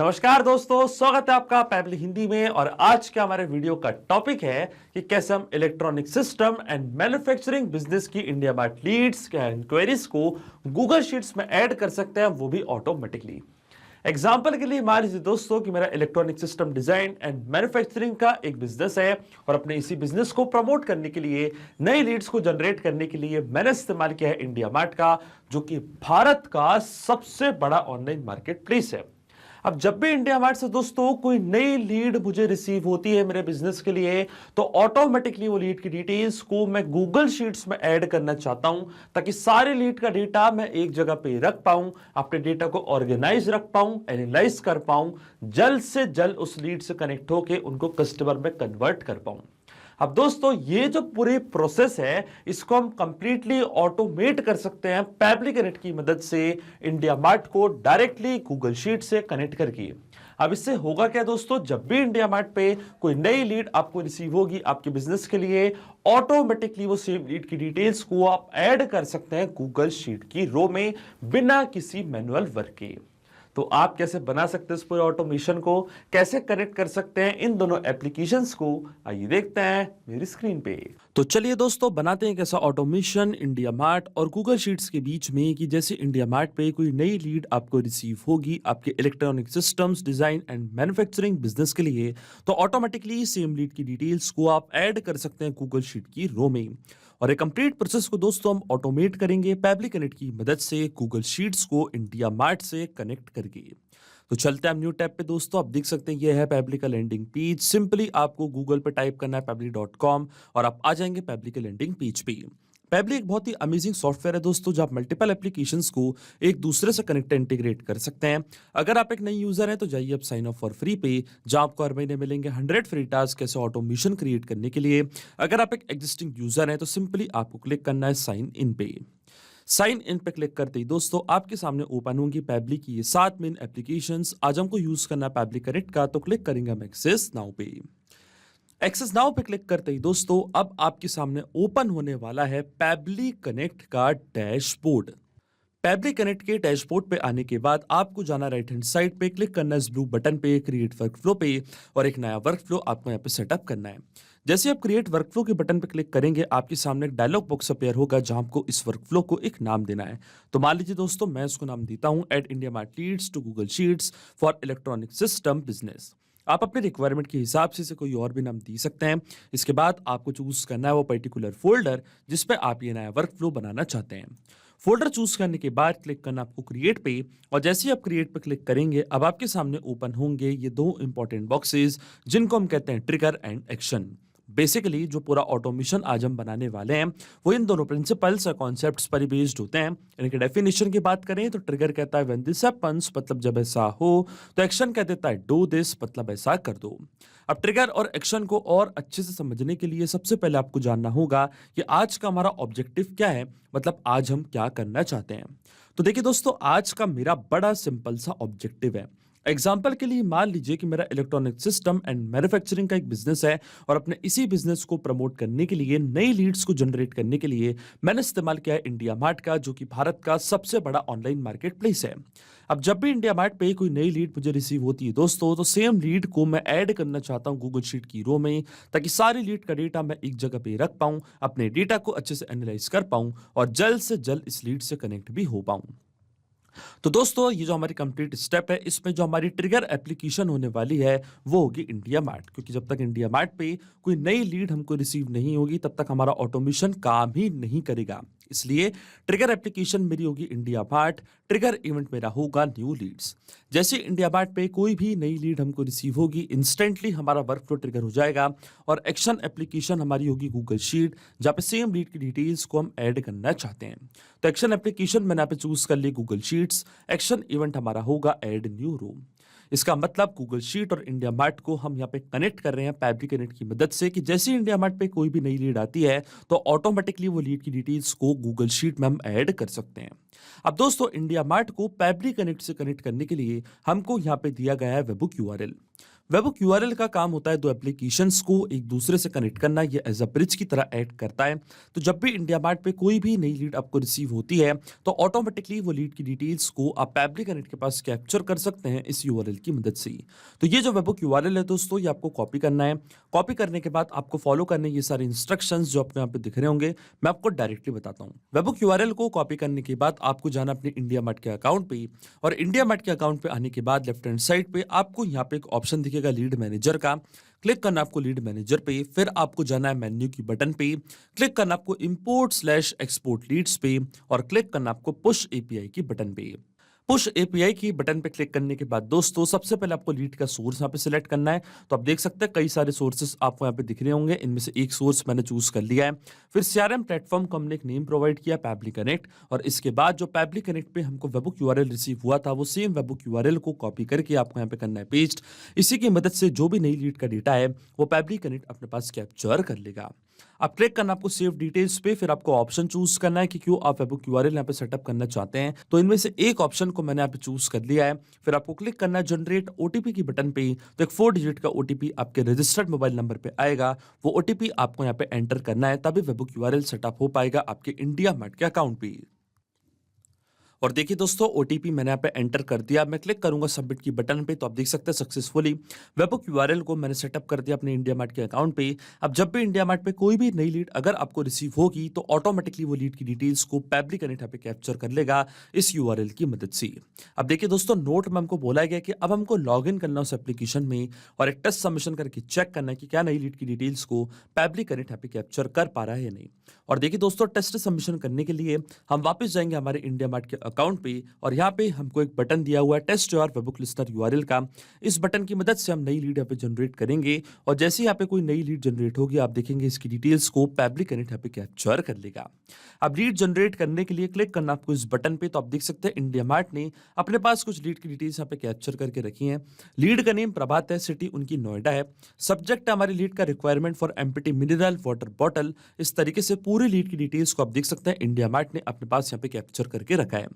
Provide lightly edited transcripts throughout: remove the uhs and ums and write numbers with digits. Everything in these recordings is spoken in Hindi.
नमस्कार दोस्तों, स्वागत है आपका पैबली हिंदी में। और आज के हमारे वीडियो का टॉपिक है कि कैसे हम electronic system and manufacturing business की इंडिया मार्ट लीड्स या इंक्वायरीज को गूगल शीट्स में ऐड कर सकते हैं, वो भी ऑटोमेटिकली। एग्जाम्पल के लिए मान लीजिए दोस्तों कि मेरा electronic system design and manufacturing का एक बिजनेस है और अपने इसी बिजनेस को प्रमोट करने के लिए, नई लीड्स को जनरेट करने के लिए मैंने इस्तेमाल किया है इंडिया मार्ट का, जो कि भारत का सबसे बड़ा ऑनलाइन मार्केट प्लेस है। अब जब भी इंडिया मार्ट से दोस्तों कोई नई लीड मुझे रिसीव होती है मेरे बिजनेस के लिए, तो ऑटोमेटिकली वो लीड की डिटेल्स को मैं गूगल शीट्स में ऐड करना चाहता हूं, ताकि सारे लीड का डेटा मैं एक जगह पे रख पाऊं, अपने डेटा को ऑर्गेनाइज रख पाऊं, एनालाइज कर पाऊं, जल्द से जल्द उस लीड से कनेक्ट होकर उनको कस्टमर में कन्वर्ट कर पाऊं। अब दोस्तों ये जो पूरी प्रोसेस है, इसको हम कंप्लीटली ऑटोमेट कर सकते हैं पैबली कनेक्ट की मदद से, इंडिया मार्ट को डायरेक्टली गूगल शीट से कनेक्ट करके। अब इससे होगा क्या दोस्तों, जब भी इंडिया मार्ट पे कोई नई लीड आपको रिसीव होगी आपके बिजनेस के लिए, ऑटोमेटिकली वो सेम लीड की डिटेल्स को आप ऐड कर सकते हैं गूगल शीट की रो में, बिना किसी मैनुअल वर्क के। तो आप कैसे बना सकते हैं इस पूरे ऑटोमेशन को, कैसे कनेक्ट कर सकते हैं इन दोनों एप्लीकेशंस को, आइए देखते हैं मेरी स्क्रीन पे। तो चलिए दोस्तों, बनाते हैं कैसा ऑटोमेशन इंडिया मार्ट और गूगल शीट्स के बीच में, कि जैसे इंडिया मार्ट पे कोई नई लीड आपको रिसीव होगी आपके electronic systems design and manufacturing business के लिए, तो ऑटोमेटिकली सेम लीड की डिटेल्स को आप ऐड कर सकते हैं गूगल शीट की रो में। और ये कंप्लीट प्रोसेस को दोस्तों हम ऑटोमेट करेंगे पैबली कनेक्ट की मदद से, गूगल शीट्स को इंडिया मार्ट से कनेक्ट करके। तो चलते हैं हम न्यू टैब पे दोस्तों। आप देख सकते हैं ये है पैबली का लैंडिंग पेज। सिंपली आपको गूगल पे टाइप करना है pebble.com और आप आ जाएंगे पैबली के लैंडिंग पेज पे। पैबली एक बहुत ही अमेजिंग सॉफ्टवेयर है दोस्तों, जहाँ आप मल्टीपल एप्लीकेशंस को एक दूसरे से कनेक्ट इंटीग्रेट कर सकते हैं। अगर आप एक नई यूजर हैं तो जाइए आप साइन अप फॉर फ्री पे, जहाँ आपको हर महीने मिलेंगे 100 फ्री टास्क कैसे ऑटोमेशन क्रिएट करने के लिए। अगर आप एक एग्जिस्टिंग यूजर हैं तो सिंपली आपको क्लिक करना है साइन इन पे। साइन इन पे क्लिक करते ही दोस्तों आपके सामने ओपन होंगी पैबली की ये 7 मेन एप्लीकेशंस। आज हमको यूज करना है पैबली कनेक्ट का, तो क्लिक करेंगे हम एक्सेस नाउ पे। एक्सेस नाउ पे क्लिक करते ही दोस्तों अब आपके सामने ओपन होने वाला है पैबली कनेक्ट का डैशबोर्ड। पैबली कनेक्ट के डैशबोर्ड पे आने के बाद आपको जाना राइट हैंड साइड पे, क्लिक करना है इस ब्लू बटन पे क्रिएट वर्कफ्लो पे, और एक नया वर्कफ्लो आपको यहाँ पे सेटअप करना है। जैसे आप क्रिएट वर्कफ्लो के बटन पे क्लिक करेंगे, आपके सामने एक डायलॉग बॉक्स अपेयर होगा, जहां आपको इस वर्कफ्लो को एक नाम देना है। तो मान लीजिए दोस्तों मैं इसको नाम देता हूं add India Mart leads to Google sheets for electronic system business. आप अपने रिक्वायरमेंट के हिसाब से इसे कोई और भी नाम दे सकते हैं। इसके बाद आपको चूज करना है वो पर्टिकुलर फोल्डर जिसपे आप ये नया वर्कफ्लो बनाना चाहते हैं। फोल्डर चूज करने के बाद क्लिक करना आपको क्रिएट पे, और जैसे ही आप क्रिएट पे क्लिक करेंगे अब आपके सामने ओपन होंगे ये दो इंपॉर्टेंट बॉक्सेस, जिनको हम कहते हैं ट्रिगर एंड एक्शन। बेसिकली जो पूरा ऑटोमेशन आज हम बनाने वाले हैं वो इन दोनों प्रिंसिपल्स और कॉन्सेप्ट्स पर बेस्ड होते हैं। इनके डेफिनेशन की बात करें तो ट्रिगर कहता है व्हेन दिस हैपेंस, मतलब जब ऐसा हो, तो एक्शन कह देता है डू दिस, मतलब ऐसा कर दो। अब ट्रिगर और एक्शन को और अच्छे से समझने के लिए सबसे पहले आपको जानना होगा कि आज का हमारा ऑब्जेक्टिव क्या है, मतलब आज हम क्या करना चाहते हैं। तो देखिए दोस्तों, आज का मेरा बड़ा सिंपल सा ऑब्जेक्टिव है। एग्जाम्पल के लिए मान लीजिए कि मेरा इलेक्ट्रॉनिक सिस्टम एंड मैन्युफैक्चरिंग का एक बिजनेस है, और अपने इसी बिजनेस को प्रमोट करने के लिए, नई लीड्स को जनरेट करने के लिए मैंने इस्तेमाल किया है इंडिया मार्ट का, जो कि भारत का सबसे बड़ा ऑनलाइन मार्केट प्लेस है। अब जब भी इंडिया मार्ट पे कोई नई लीड मुझे रिसीव होती है दोस्तों, तो सेम लीड को मैं ऐड करना चाहता हूं गूगल शीट की रो में, ताकि सारी लीड का डेटा मैं एक जगह पे रख पाऊं, अपने डेटा को अच्छे से एनालाइज कर पाऊं, और जल्द से जल्द इस लीड से कनेक्ट भी हो पाऊं। तो दोस्तों ये जो हमारी कंप्लीट स्टेप है, इसमें जो हमारी ट्रिगर एप्लीकेशन होने वाली है वो होगी इंडिया मार्ट, क्योंकि जब तक इंडिया मार्ट पे कोई नई लीड हमको रिसीव नहीं होगी तब तक हमारा ऑटोमेशन काम ही नहीं करेगा। इसलिए ट्रिगर एप्लीकेशन मेरी होगी इंडिया मार्ट, ट्रिगर इवेंट मेरा होगा न्यू लीड्स। जैसे इंडिया मार्ट पे कोई भी नई लीड हमको रिसीव होगी, इंस्टेंटली हमारा वर्कफ्लो ट्रिगर हो जाएगा, और एक्शन एप्लीकेशन हमारी होगी गूगल शीट, जहाँ पे सेम लीड की डिटेल्स को हम ऐड करना चाहते हैं। तो एक्शन एप्लीकेशन मैंने यहाँ पे चूज कर ली गूगल शीट्स, एक्शन इवेंट हमारा होगा ऐड न्यू रो। इसका मतलब गूगल शीट और इंडिया मार्ट को हम यहाँ पे कनेक्ट कर रहे हैं पैबली कनेक्ट की मदद से, कि जैसे इंडिया मार्ट पे कोई भी नई लीड आती है तो ऑटोमेटिकली वो लीड की डिटेल्स को गूगल शीट में हम ऐड कर सकते हैं। अब दोस्तों इंडिया मार्ट को पैबली कनेक्ट से कनेक्ट करने के लिए हमको यहाँ पे दिया गया है वेबुक यूआरएल। वेबहुक यूआरएल का काम होता है दो एप्लीकेशंस को एक दूसरे से कनेक्ट करना, ये एज अ ब्रिज की तरह ऐड करता है। तो जब भी इंडिया मार्ट पे कोई भी नई लीड आपको रिसीव होती है तो ऑटोमेटिकली वो लीड की डिटेल्स को आप पैबली कनेक्ट के पास कैप्चर कर सकते हैं इस यूआरएल की मदद से। तो ये जो वेबहुक यूआरएल है दोस्तों, ये आपको कॉपी करना है। कॉपी करने के बाद आपको फॉलो करने ये सारे इंस्ट्रक्शंस जो आपको यहाँ पे दिख रहे होंगे, मैं आपको डायरेक्टली बताता हूँ। वेबहुक यूआरएल को कॉपी करने के बाद आपको जाना अपने इंडिया मार्ट के अकाउंट पे, और इंडिया मार्ट के अकाउंट पे आने के बाद लेफ्ट हैंड साइड पे आपको यहाँ पे एक ऑप्शन दिखेगा लीड मैनेजर का। क्लिक करना आपको लीड मैनेजर पे, फिर आपको जाना है मेन्यू की बटन पे, क्लिक करना आपको इंपोर्ट/एक्सपोर्ट लीड्स पे, और क्लिक करना आपको पुश एपीआई की बटन पे। पुश एपीआई की बटन पे क्लिक करने के बाद दोस्तों सबसे पहले आपको लीड का सोर्स यहाँ पे सिलेक्ट करना है। तो आप देख सकते हैं कई सारे सोर्सेस आपको यहाँ पे दिख रहे होंगे, इनमें से एक सोर्स मैंने चूज कर लिया है। फिर सीआरएम प्लेटफॉर्म को हमने एक नेम प्रोवाइड किया पैबली कनेक्ट, और इसके बाद जो पैबली कनेक्ट पे हमको वेबहुक यूआरएल रिसीव हुआ था वो सेम वेबहुक यूआरएल को कॉपी करके आपको यहाँ पे करना है पेस्ट। इसी की मदद से जो भी नई लीड का डेटा है वो पैबली कनेक्ट अपने पास कैप्चर कर लेगा। अब क्लिक करना आपको सेव डिटेल्स पे, फिर आपको ऑप्शन चूज करना है कि क्यों आप वेबहुक यूआरएल यहाँ पे सेटअप करना चाहते हैं। तो इनमें से एक ऑप्शन को मैंने यहाँ पे चूज कर लिया है। फिर आपको क्लिक करना है जनरेट ओटीपी की बटन पे। तो एक 4 डिजिट का ओटीपी आपके रजिस्टर्ड मोबाइल नंबर पे आएगा, वो ओटीपी आपको यहाँ पे एंटर करना है, तभी वेबहुक यूआरएल सेटअप हो पाएगा आपके इंडिया मार्ट के अकाउंट पे। और देखिए दोस्तों ओटीपी मैंने यहाँ पे एंटर कर दिया। मैं क्लिक करूंगा सबमिट की बटन पे, तो आप देख सकते हैं सक्सेसफुली वेबहुक यूआरएल को मैंने सेटअप कर दिया अपने इंडिया मार्ट के अकाउंट पे। अब जब भी इंडिया मार्ट पे कोई भी नई लीड अगर आपको रिसीव होगी तो ऑटोमेटिकली वो लीड की डिटेल्स को पैबली कनेक्ट यहाँ पे कैप्चर कर लेगा इस यूआरएल की मदद से। अब देखिए दोस्तों नोट में हमको बोला गया कि अब हमको लॉग इन करना उस एप्लीकेशन में और एक टेस्ट सबमिशन करके चेक करना है कि क्या नई लीड की डिटेल्स को पैबली कनेक्ट यहाँ पे कैप्चर कर पा रहा है या नहीं। और देखिए दोस्तों टेस्ट सबमिशन करने के लिए हम वापस जाएंगे हमारे इंडिया मार्ट के अकाउंट पे, और यहाँ पे हमको एक बटन दिया हुआ है test your webhook listener URL का। इस बटन की मदद से हम नई लीड यहाँ पे जनरेट करेंगे, और जैसे ही यहाँ पे कोई नई लीड जनरेट होगी आप देखेंगे इसकी डिटेल्स को पैबली कनेक्ट यहाँ पे कैप्चर कर लेगा। अब लीड जनरेट करने के लिए क्लिक करना आपको इस बटन पे। तो आप देख सकते हैं इंडिया मार्ट ने अपने पास कुछ लीड की डिटेल्स यहाँ पे कैप्चर करके रखी हैं। लीड का नेम प्रभात है, सिटी उनकी नोएडा है, सब्जेक्ट है हमारी लीड का requirement for empty mineral water bottle. इस तरीके से पूरी लीड की डिटेल्स को आप देख सकते हैं इंडिया मार्ट ने अपने पास यहाँ पे कैप्चर करके रखा है।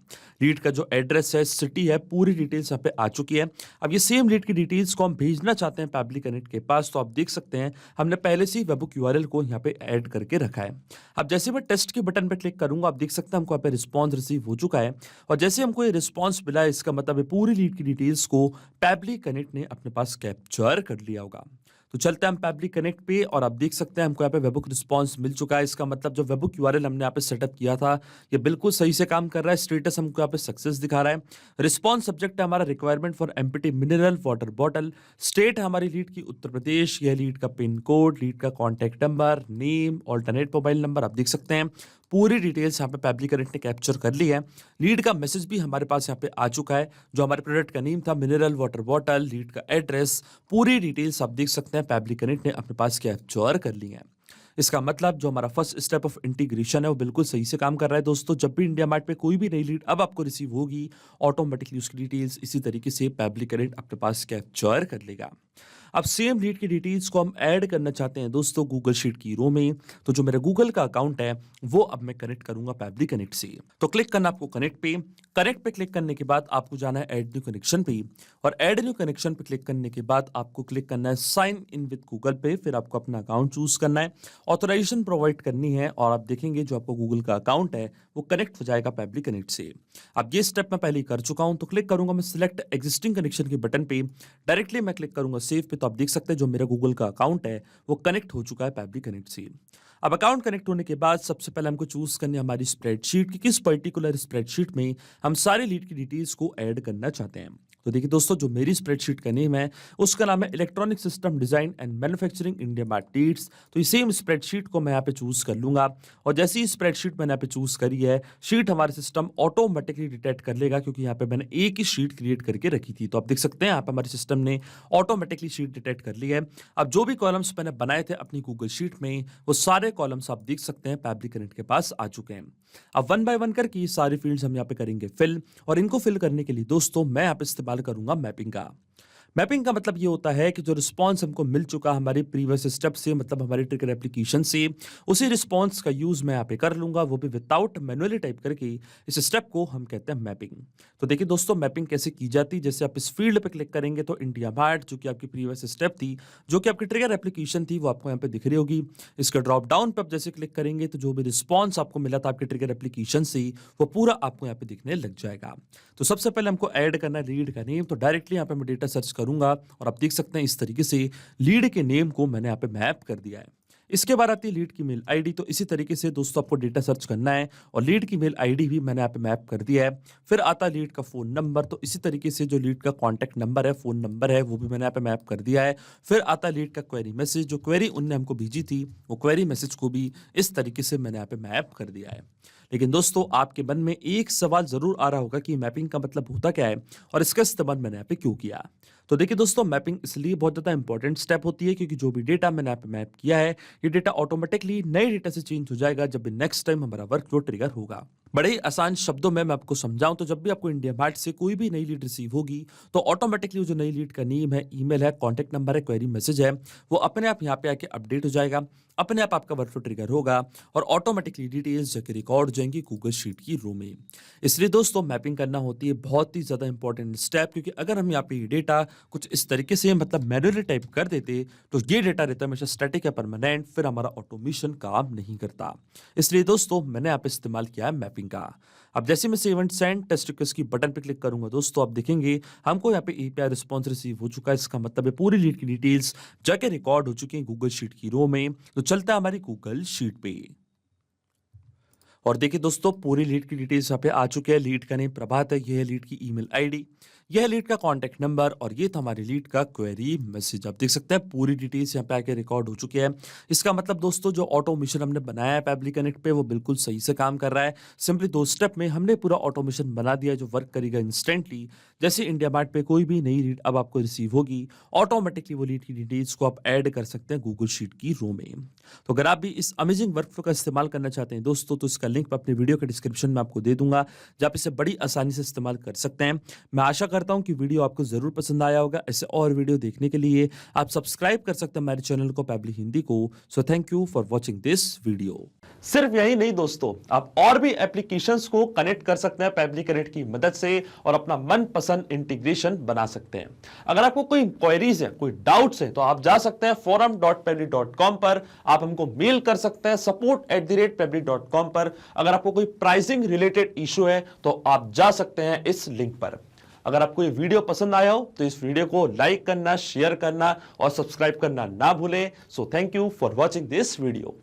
लीड का जो एड्रेस है, सिटी है, पूरी डिटेल्स यहाँ पे आ चुकी है। अब ये सेम लीड की डिटेल्स को हम भेजना चाहते हैं पैबली कनेक्ट के पास, तो आप देख सकते हैं हमने पहले से ही वेबहुक यूआरएल को यहाँ पे ऐड करके रखा है। अब जैसे मैं टेस्ट के बटन पे क्लिक करूंगा आप देख सकते हैं हमको यहाँ पे रिस्पॉन्स रिसीव हो चुका है, और जैसे हमको ये रिस्पॉन्स मिला है इसका मतलब है पूरी लीड की डिटेल्स को पैबली कनेक्ट ने अपने पास कैप्चर कर लिया होगा। तो चलते हैं हम पैबली कनेक्ट पे, और आप देख सकते हैं हमको यहाँ पे वेबहुक रिस्पॉन्स मिल चुका है। इसका मतलब जो वेबहुक यूआरएल हमने यहाँ पे सेटअप किया था ये बिल्कुल सही से काम कर रहा है। स्टेटस हमको यहाँ पे सक्सेस दिखा रहा है। रिस्पॉन्स सब्जेक्ट है हमारा requirement for empty mineral water bottle. State है हमारी लीड की उत्तर प्रदेश। यह लीड का पिन कोड, लीड का contact number, name, alternate mobile number, आप देख सकते हैं पूरी डिटेल्स यहाँ पे पैबली कनेक्ट ने कैप्चर कर ली है। लीड का मैसेज भी हमारे पास यहाँ पे आ चुका है, जो हमारे प्रोडक्ट का नेम था मिनरल वाटर बॉटल, लीड का एड्रेस, पूरी डिटेल्स आप देख सकते हैं पैबली कनेक्ट ने अपने पास कैप्चर कर ली है। इसका मतलब जो हमारा फर्स्ट स्टेप ऑफ इंटीग्रेशन है वो बिल्कुल सही से काम कर रहा है दोस्तों। जब भी इंडिया मार्ट पे कोई भी नई लीड अब आपको रिसीव होगी ऑटोमेटिकली उसकी डिटेल्स इसी तरीके से पैबली कनेक्ट अपने पास कैप्चर कर लेगा। अब सेम लीड की डिटेल्स को हम ऐड करना चाहते हैं दोस्तों गूगल शीट की रो में। तो जो मेरा गूगल का अकाउंट है वो अब मैं कनेक्ट करूंगा पैबली कनेक्ट से। तो क्लिक करना आपको कनेक्ट पे क्लिक करने के बाद आपको जाना है ऐड न्यू कनेक्शन पे, और ऐड न्यू कनेक्शन पे क्लिक करने के बाद आपको क्लिक करना है साइन इन विद गूगल पे। फिर आपको अपना अकाउंट चूज करना है, ऑथराइजेशन प्रोवाइड करनी है, और आप देखेंगे जो आपको गूगल का अकाउंट है वो कनेक्ट हो जाएगा पैबली कनेक्ट से। अब ये स्टेप मैं पहले ही कर चुका हूं, तो क्लिक करूंगा मैं सिलेक्ट एग्जिस्टिंग कनेक्शन के बटन पे, डायरेक्टली मैं क्लिक करूंगा सेव पे। तो आप देख सकते हैं जो मेरा गूगल का अकाउंट है वो कनेक्ट हो चुका है पैबली कनेक्ट से। अब अकाउंट कनेक्ट होने के बाद सबसे पहले हमको चूज करनी है हमारी स्प्रेडशीट की किस पर्टिकुलर स्प्रेडशीट में हम सारे लीड की डिटेल्स को ऐड करना चाहते हैं। तो देखिए दोस्तों जो मेरी स्प्रेडशीट का नेम है उसका नाम है electronic system design and manufacturing India Mart leads. तो ये सेम स्प्रेडशीट को मैं यहाँ पे चूज कर लूंगा, और जैसे ही स्प्रेडशीट मैंने यहाँ पे चूज करी है शीट हमारे सिस्टम ऑटोमेटिकली डिटेक्ट कर लेगा, क्योंकि यहाँ पे मैंने एक ही शीट क्रिएट करके रखी थी। तो आप देख सकते हैं यहाँ पे हमारे सिस्टम ने ऑटोमेटिकली शीट डिटेक्ट कर ली है। अब जो भी कॉलम्स मैंने बनाए थे अपनी गूगल शीट में वो सारे कॉलम्स आप देख सकते हैं पैबली कनेक्ट के पास आ चुके हैं। अब वन बाय वन करके ये सारी फील्ड्स हम यहाँ पे करेंगे फिल, और इनको फिल करने के लिए दोस्तों मैं यहाँ पे इस्तेमाल करूंगा मैपिंग का। मैपिंग का मतलब ये होता है कि जो रिस्पॉन्स हमको मिल चुका हमारी प्रीवियस स्टेप से, मतलब हमारी ट्रिगर एप्लीकेशन से, उसी रिस्पॉन्स का यूज मैं यहाँ पे कर लूंगा, वो भी विदाउट मैनुअली टाइप करके। इस स्टेप को हम कहते हैं मैपिंग। तो देखिए दोस्तों, मैपिंग कैसे की जाती है। जैसे आप इस फील्ड पे क्लिक करेंगे तो इंडिया मार्ट, जो कि आपकी प्रीवियस स्टेप थी, जो कि आपकी ट्रिगर एप्लीकेशन थी, वो आपको यहाँ पे दिख रही होगी। इसका ड्रॉप डाउन पे आप जैसे क्लिक करेंगे तो जो भी रिस्पॉन्स आपको मिला था आपके ट्रिगर एप्लीकेशन से, वो पूरा आपको यहाँ पे दिखने लग जाएगा। तो सबसे पहले हमको ऐड करना है लीड का नेम। तो डायरेक्टली यहाँ पे मैं डेटा सर्च करूंगा और आप देख सकते हैं इस तरीके से लीड के नेम को मैंने यहाँ पे मैप कर दिया है। इसके बाद आती है लीड की मेल आईडी। तो इसी तरीके से दोस्तों आपको डेटा सर्च करना है और लीड की मेल आईडी भी मैंने यहाँ पे मैप कर दिया है। फिर आता है लीड का फोन नंबर। तो इसी तरीके से जो लीड का कॉन्टैक्ट नंबर है, फोन नंबर है, वो भी मैंने यहाँ पे मैप कर दिया है। फिर आता है लीड का क्वेरी मैसेज। जो क्वेरी उनने हमको भेजी थी, वो क्वेरी मैसेज को भी इस तरीके से मैंने यहाँ पे मैप कर दिया है। लेकिन दोस्तों, आपके मन में एक सवाल जरूर आ रहा होगा कि मैपिंग का मतलब होता क्या है और इसका इस्तेमाल मैंने यहाँ पे क्यों किया। तो देखिए दोस्तों, मैपिंग इसलिए बहुत ज़्यादा इंपॉर्टेंट स्टेप होती है क्योंकि जो भी डेटा मैंने यहाँ पे मैप किया है, ये डेटा ऑटोमेटिकली नए डेटा से चेंज हो जाएगा जब भी नेक्स्ट टाइम हमारा वर्कफ्लो ट्रिगर होगा। बड़े ही आसान शब्दों में मैं आपको समझाऊं तो जब भी आपको इंडिया मार्ट से कोई भी नई लीड रिसीव होगी, तो ऑटोमेटिकली जो नई लीड का नेम है, ईमेल है, कॉन्टैक्ट नंबर है, क्वेरी मैसेज है, वो अपने आप यहाँ पे आके अपडेट हो जाएगा। अपने आप आपका वर्कफ्लो ट्रिगर होगा और ऑटोमेटिकली डिटेल्स जाके रिकॉर्ड हो जाएंगी गूगल शीट की रो में। इसलिए दोस्तों, मैपिंग करना होती है बहुत ही ज्यादा इंपॉर्टेंट स्टेप, क्योंकि अगर हम यहाँ पे ये डेटा कुछ इस तरीके से मतलब मैनुअली टाइप कर देते तो ये डेटा रहता है हमेशा स्टैटिक या परमानेंट, फिर हमारा ऑटोमेशन काम नहीं करता। इसलिए दोस्तों, मैंने यहाँ पे इस्तेमाल किया है मैपिंग का। अब जैसे मैं save and send test request की बटन पे क्लिक करूंगा दोस्तों, आप देखेंगे हमको यहाँ पे एपीआई रिस्पॉन्स रिसीव हो चुका है। इसका मतलब है पूरी लीड की डिटेल्स जाके रिकॉर्ड हो चुकी हैं गूगल शीट की रो में। तो चलता है हमारी गूगल शीट पे और देखिए दोस्तों, पूरी लीड की डिटेल्स यहाँ पे आ चुके हैं। लीड का नेम प्रभात है, यह है लीड की ईमेल आईडी, यह है लीड का कॉन्टैक्ट नंबर और ये था हमारी लीड का क्वेरी मैसेज। आप देख सकते हैं पूरी डिटेल्स यहाँ पे आके रिकॉर्ड हो चुकी है। इसका मतलब दोस्तों, जो ऑटोमेशन हमने बनाया है पैबली कनेक्ट पे, वो बिल्कुल सही से काम कर रहा है। सिंपली 2 स्टेप में हमने पूरा ऑटोमेशन बना दिया है जो वर्क करेगा इंस्टेंटली। जैसे इंडिया मार्ट पे कोई भी नई लीड अब आपको रिसीव होगी, ऑटोमेटिकली वो लीड की डिटेल्स को आप ऐड कर सकते हैं गूगल शीट की रो में। तो अगर आप भी इस अमेजिंग वर्कफ्लो का इस्तेमाल करना चाहते हैं दोस्तों, तो इसका लिंक मैं अपने वीडियो के डिस्क्रिप्शन में आपको दे दूंगा, जहाँ आप इसे बड़ी आसानी से इस्तेमाल कर सकते हैं। मैं आशा करता हूं कि वीडियो आपको जरूर पसंद आया होगा। ऐसे और वीडियो देखने के लिए आप सब्सक्राइब कर सकते हैं हमारे चैनल को, पैबली हिंदी को। So thank you for watching this video. सिर्फ यही नहीं दोस्तों, आप और भी एप्लीकेशंस को कनेक्ट कर सकते हैं पैबली कनेक्ट की मदद से और अपना मनपसंद इंटीग्रेशन बना सकते हैं। अगर आपको कोई क्वेरीज है, कोई डाउट्स है, तो आप जा सकते हैं forum.pebly.com पर। आप हमको मेल कर सकते हैं support@pebly.com पर। अगर आपको कोई प्राइसिंग रिलेटेड इशू है तो आप जा सकते हैं इस लिंक पर। अगर आपको ये वीडियो पसंद आया हो तो इस वीडियो को लाइक करना, शेयर करना और सब्सक्राइब करना ना भूलें। So thank you for watching this video.